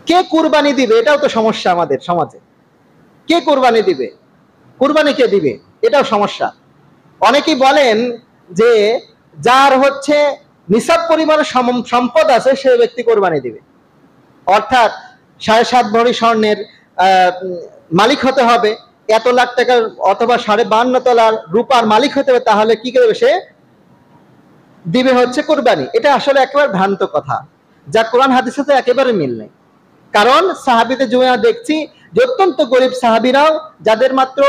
কে কুরবানি দিবে এটাও তো সমস্যা আমাদের সমাজে। কে কুরবানি দিবে, কুরবানি কে দিবে এটাও সমস্যা। অনেকেই বলেন যে যার হচ্ছে নিসাব পরিমাণের সম্পদ আছে সে ব্যক্তি কোরবানি দিবে, অর্থাৎ 7.5 ভরি স্বর্ণের মালিক হতে হবে, এত লাখ টাকার অথবা 52 তলার রূপার মালিক হতে হবে, তাহলে কি করবে সে দিবে হচ্ছে কোরবানি। এটা আসলে একেবারে ভ্রান্ত কথা, যা কোরআন হাদিসের সাথে একেবারে মিল নেই। কারণ সাহাবীদের যুগে দেখছি যে অত্যন্ত গরিব সাহাবীরাও, যাদের মাত্র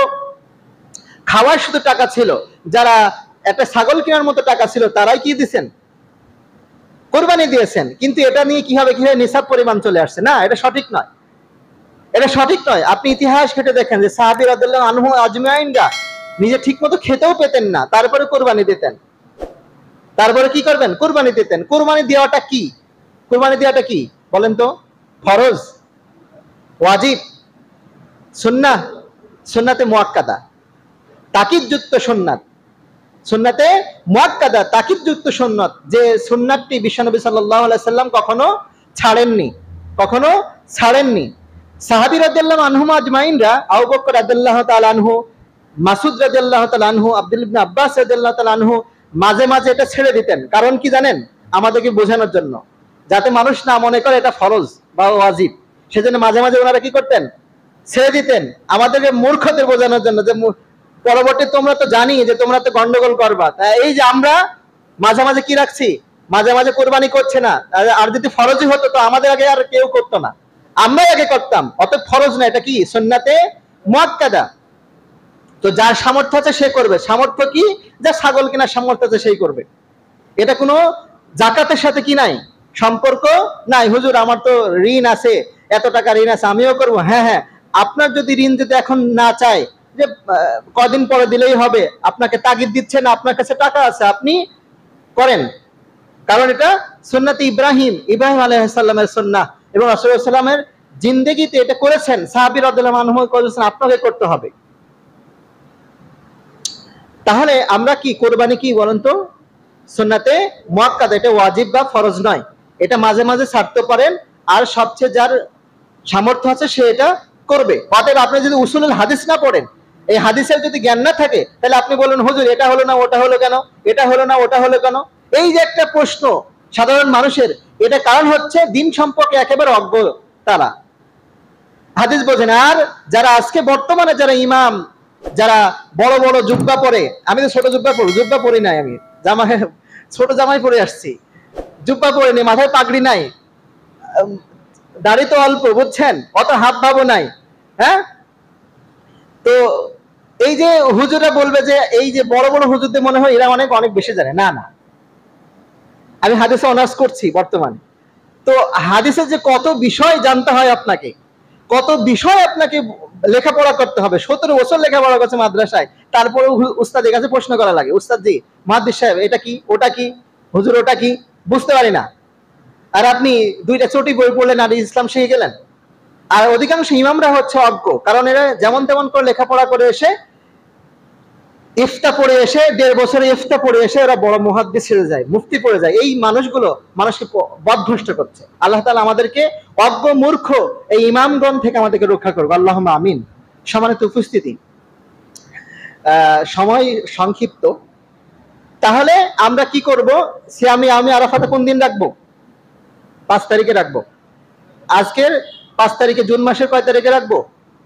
খাওয়ার শুধু টাকা ছিল, যারা একটা ছাগল কেনার মতো টাকা ছিল, তারাই কি দিয়েছেন, কোরবানি দিয়েছেন। কিন্তু এটা নিয়ে কিভাবে নিসাব পরিমাণ চলে আসছে, না, এটা সঠিক নয়, এটা সঠিক নয়। আপনি ইতিহাস ঘেটে দেখেন যে সাহাবী রাদিয়াল্লাহু আনহু আজমাইনরা নিজে ঠিক মতো খেতেও পেতেন না, তারপরে কোরবানি দিতেন। তারপরে কি করবেন, কোরবানি দিতেন। কোরবানি দেওয়াটা কি, কোরবানি দেওয়াটা কি বলেন তো? ফরজ, ওয়াজিব, সুন্নাহ, সুন্নাতে মুআক্কাদা, তাকিদযুক্ত সুন্নাত, সুন্নাতে মুআক্কাদা তাকিদযুক্ত সুন্নাত, যে সুন্নাতটি বিশ্বনবী সাল্লাল্লাহু আলাইহি সাল্লাম কখনো ছাড়েননি, কখনো ছাড়েননি। সাহাবী রাদিয়াল্লাহু আনহুম আজমাইনরা, আবু বকর রাদিয়াল্লাহু তাআলা আনহু, মাসুদ রাদিয়াল্লাহু তাআলা আনহু, আব্দুল্লাহ ইবনে আব্বাস রাদিয়াল্লাহু তাআলা আনহু মাঝে মাঝে এটা ছেড়ে দিতেন। কারণ কি জানেন? আমাদেরকে বোঝানোর জন্য, যাতে মানুষ না মনে করে এটা ফরজ বা ওয়াজিব। সেজন্য মাঝে মাঝে ওনারা কি করতেন, ছেড়ে দিতেন, আমাদেরকে মূর্খদের বোঝানোর জন্য, যে পরবর্তী তোমরা তো জানি যে তোমরা তো গন্ডগোল করবা। তাই এই যে আমরা মাঝে মাঝে কি রাখছি, মাঝে মাঝে কোরবানি করছে না, আর যদি ফরজই হতো তো আমাদের আগে আর কেউ করতো না, আমরাই আগে করতাম। অত ফরজ না, এটা কি সুন্নাতে মুআক্কাদা। তো যার সামর্থ্য আছে সে করবে। সামর্থ্য কি? যা ছাগল কেনার সামর্থ্য আছে সেই করবে। এটা কোনো জাকাতের সাথে কি নাই, সম্পর্ক নাই। হুজুর আমার তো ঋণ আছে, এত টাকা ঋণ আছে, আমিও করবো। হ্যাঁ হ্যাঁ, আপনার যদি ঋণ যদি এখন না চায় যে কদিন পরে দিলেই হবে, আপনাকে তাগিদ দিচ্ছে না, আপনার কাছে টাকা আছে, আপনি করেন। কারণ এটা সুন্নাতে ইব্রাহিম আলাইহিস সালামের সুন্নাহ, এবং রাসূলুল্লাহ সাল্লাল্লাহু আলাইহি ওয়াসাল্লামের জিন্দেগিতে এটা করেছেন, সাহাবী রাদিয়াল্লাহু আনহু করেছেন, আপনাকে করতে হবে। তাহলে আমরা কি কোরবানি কি বলেন তো? সুন্নাতে মুআক্কাদা, এটা ওয়াজিব বা ফরজ নয়। এটা মাঝে মাঝে ছাড়তে পারেন, আর সবচেয়ে যার সামর্থ্য আছে সে এটা করবে। অতএব আপনি যদি উসুলুল হাদিস না পড়েন, এই হাদিসের যদি জ্ঞান না থাকে, তাহলে আপনি বলেন হুজুর এটা হলো না ওটা হলো কেন, এটা হলো না ওটা হলো কেন। এই যে একটা প্রশ্ন সাধারণ মানুষের, এটা কারণ হচ্ছে দিন সম্পর্কে একেবারে অজ্ঞ তারা, হাদিস বোঝে না। আর যারা আজকে বর্তমানে যারা ইমাম, যারা বড় বড় জুব্বা পরে, আমি তো ছোট জুব্বা পরি নাই, আমি ছোট জামাই পরে আসছি, জুব্বা পরে নি, মাথায় পাগড়ি নাই, দাড়ি তো অল্প, বুঝছেন, অত হাত ভাবও নাই। হ্যাঁ, তো এই যে হুজুরা বলবে যে এই যে বড় বড় হুজুরদের মনে হয় এরা অনেক অনেক বেশি জানে। না না, আমি হাদিসে অনার্স করছি বর্তমানে। তো হাদিসের যে কত বিষয় জানতে হয় আপনাকে, কত বিষয় আপনাকে লেখাপড়া করতে হবে। 17 বছর লেখাপড়া করছে মাদ্রাসায়, তারপরে উস্তাদের কাছে প্রশ্ন করা লাগে, উস্তাদ জি, মুহাদ্দিস সাহেব এটা কি, ওটা কি, হুজুর ওটা কি, বুঝতে পারি না। আর আপনি 2টা চটি বই পড়লেন আর ইসলাম শিখে গেলেন। আর অধিকাংশ ইমামরা হচ্ছে অজ্ঞ, কারণ এরা যেমন তেমন করে লেখাপড়া করে এসে, ইফতা পড়ে এসে, 1.5 বছরে ইফতা পড়ে এসে এরা বড় মুহাদ্দিস ছেড়ে যায়, মুফতি পড়ে যায়। এই মানুষগুলো মানুষকে পথভ্রষ্ট করছে। আল্লাহ তাআলা আমাদেরকে অজ্ঞ মূর্খ এই ইমামগণ থেকে আমাদেরকে রক্ষা করবে, আল্লাহুম্মা আমিন। সম্মানিত উপস্থিতি, সময় সংক্ষিপ্ত। তাহলে আমরা কি করব? সিয়ামে আরাফাতে কোন দিন রাখবো? 5 তারিখে রাখবো। আজকের 5 তারিখে, জুন মাসের কয় তারিখে রাখবো?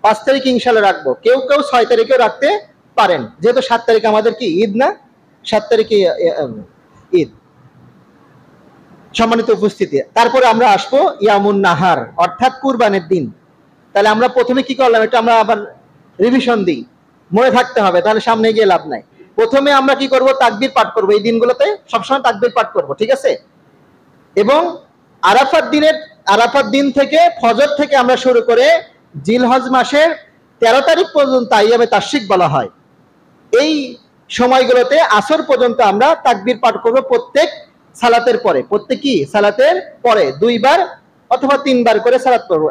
5 তারিখে ইনশাআল্লাহ রাখবো। কেউ কেউ 6 তারিখেও রাখতে পারেন, যেহেতু 7 তারিখ আমাদের কি ঈদ না, 7 তারিখে ঈদ। সম্মানিত উপস্থিতি, তারপরে আমরা আসবো ইয়ামুন নাহার, অর্থাৎ কুরবানির দিন। তাহলে আমরা প্রথমে কি করলাম, এটা আমরা আবার রিভিশন দিই, মনে থাকতে হবে, তাহলে সামনে গিয়ে লাভ নাই। প্রথমে আমরা কি করব? তাকবীর পাঠ করব। এই দিনগুলোতে সবসময় তাকবীর পাঠ করব, ঠিক আছে? এবং আরাফাত দিন থেকে, ফজর থেকে আমরা শুরু করে জিলহজ মাসের 13 তারিখ পর্যন্ত আইয়ামে তাশরিক বলা হয়। এই সময়গুলোতে আসর পর্যন্ত আমরা তাকবীর পাঠ করব প্রত্যেক সালাতের পরে। প্রত্যেক কি সালাতের পরে 2 বার অথবা 3 বার করে সালাত করব।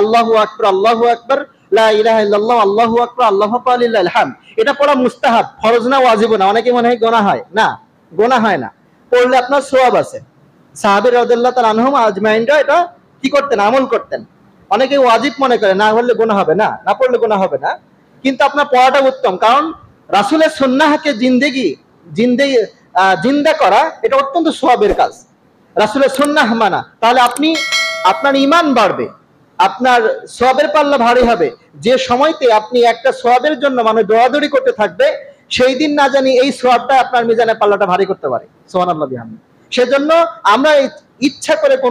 আল্লাহু আকবার, আল্লাহু আকবার, লা ইলাহা ইল্লাল্লাহ, আল্লাহু আকবার, আল্লাহু আকবার, লিল্লাহিল হামদ। এটা পড়া মুস্তাহাব, ফরজ না, ওয়াজিব না। অনেকে মনে হয় গুনাহ হয়, না, গুনাহ হয় না, পড়লে আপনার সওয়াব আছে। সাহাবী রাদিয়াল্লাহু তাআলা আনহুম আজমাইনরা এটা কি করতেন? আমল করতেন। অনেকে ওয়াজিব মনে করে, না পড়লে গুনাহ হবে না, না পড়লে গুনাহ হবে না, কিন্তু আপনার পড়াটা উত্তম, কারণ রাসূলের সুন্নাহকে জিন্দা করা এটা অত্যন্ত সওয়াবের কাজ। রাসূলের সুন্নাহ মানা, তাহলে আপনার ঈমান বাড়বে, আপনার সওয়াবের পাল্লা ভারী হবে। যে সময়তে আপনি একটা সওয়াবের জন্য মানে দৌড়াদৌড়ি করতে থাকবে, সেই দিন না জানি এই সওয়াবটা আপনার মিজানের পাল্লাটা ভারী করতে পারে। সুবহানাল্লাহ বিহামদিহি। সেজন্য আমরা ইচ্ছা করে